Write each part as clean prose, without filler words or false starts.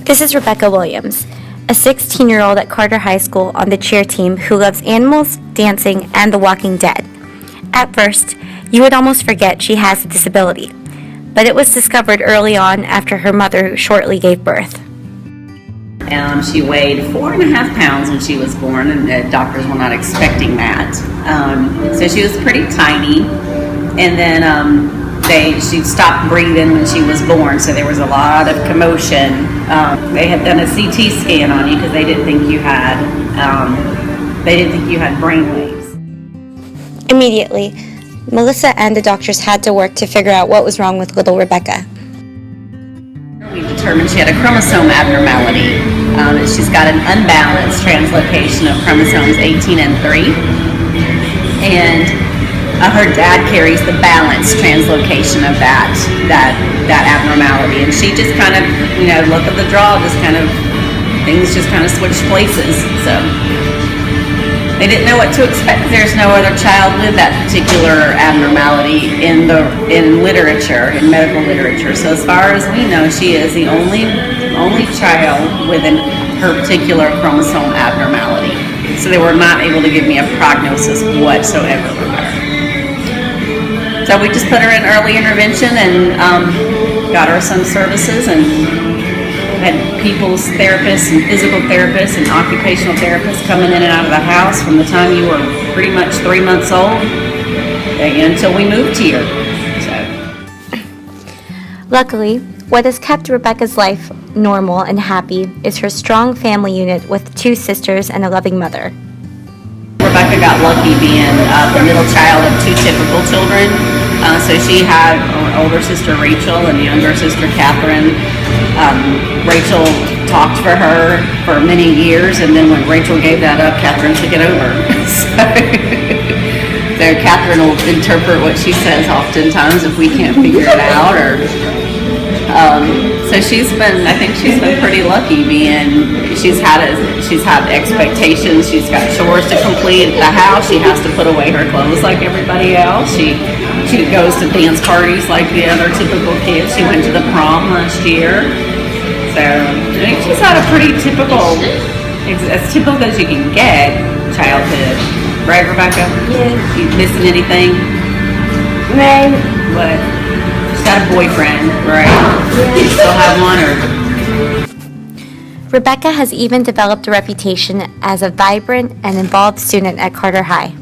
This is Rebecca Williams, a 16-year-old at Carter High School on the cheer team who loves animals, dancing, and The Walking Dead. At first, you would almost forget she has a disability, but it was discovered early on after her mother shortly gave birth. She weighed 4.5 pounds when she was born, and the doctors were not expecting that. So she was pretty tiny, and then she stopped breathing when she was born, so there was a lot of commotion. They had done a CT scan on you because they didn't think you had brain waves. Immediately, Melissa and the doctors had to work to figure out what was wrong with little Rebecca. We determined she had a chromosome abnormality. She's got an unbalanced translocation of chromosomes 18 and 3, and her dad carries the balanced translocation of that abnormality, and she just kind of, luck of the draw, things just kind of switched places. So they didn't know what to expect. There's no other child with that particular abnormality in literature, in medical literature. So as far as we know, she is the only child with her particular chromosome abnormality. So they were not able to give me a prognosis whatsoever with her. So we just put her in early intervention and got her some services, and had people's therapists and physical therapists and occupational therapists coming in and out of the house from the time you were pretty much 3 months old until we moved here. So. Luckily, what has kept Rebecca's life normal and happy is her strong family unit with 2 sisters and a loving mother. Rebecca got lucky being the middle child of 2 typical children. So she had an older sister, Rachel, and younger sister, Catherine. Rachel talked for her for many years, and then when Rachel gave that up, Catherine took it over. So Catherine will interpret what she says oftentimes if we can't figure it out. So I think she's been pretty lucky she's had expectations. She's got chores to complete at the house. She has to put away her clothes like everybody else. She goes to dance parties like the other typical kids. She went to the prom last year. So I think she's had a pretty typical, as typical as you can get, childhood. Right, Rebecca? Yeah. You missing anything? Right. What? She's got a boyfriend, right? Yeah. You still have one, or? Rebecca has even developed a reputation as a vibrant and involved student at Carter High.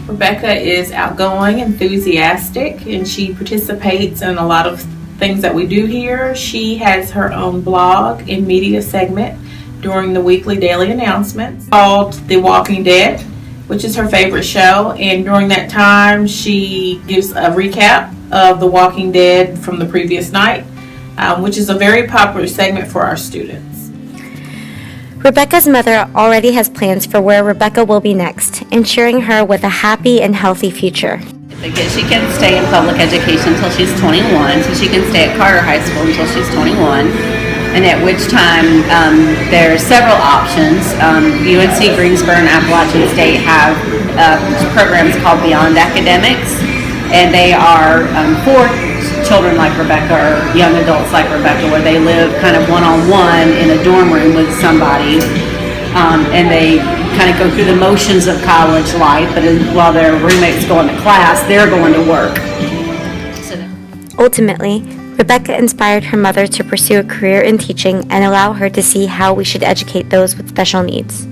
Rebecca is outgoing, enthusiastic, and she participates in a lot of things that we do here. She has her own blog and media segment during the weekly daily announcements called The Walking Dead, which is her favorite show. And during that time, she gives a recap of The Walking Dead from the previous night, which is a very popular segment for our students. Rebecca's mother already has plans for where Rebecca will be next, ensuring her with a happy and healthy future. Because she can stay in public education until she's 21, so she can stay at Carter High School until she's 21, and at which time there are several options. UNC Greensboro and Appalachian State have programs called Beyond Academics, and they are for children like Rebecca or young adults like Rebecca, where they live kind of one-on-one in a dorm room with somebody, and they kind of go through the motions of college life, but while their roommates go into class, they're going to work. Ultimately, Rebecca inspired her mother to pursue a career in teaching and allow her to see how we should educate those with special needs.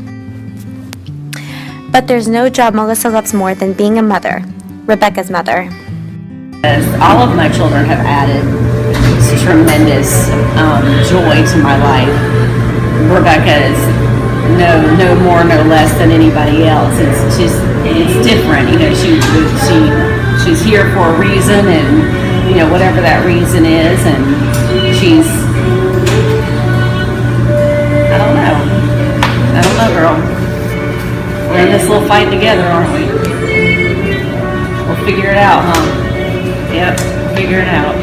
But there's no job Melissa loves more than being a mother, Rebecca's mother. All of my children have added tremendous joy to my life. Rebecca is no more, no less than anybody else. It's different. She's here for a reason, and whatever that reason is, and she's I don't know, girl. We're in this little fight together, aren't we? We'll figure it out, huh? Yep, figure it out.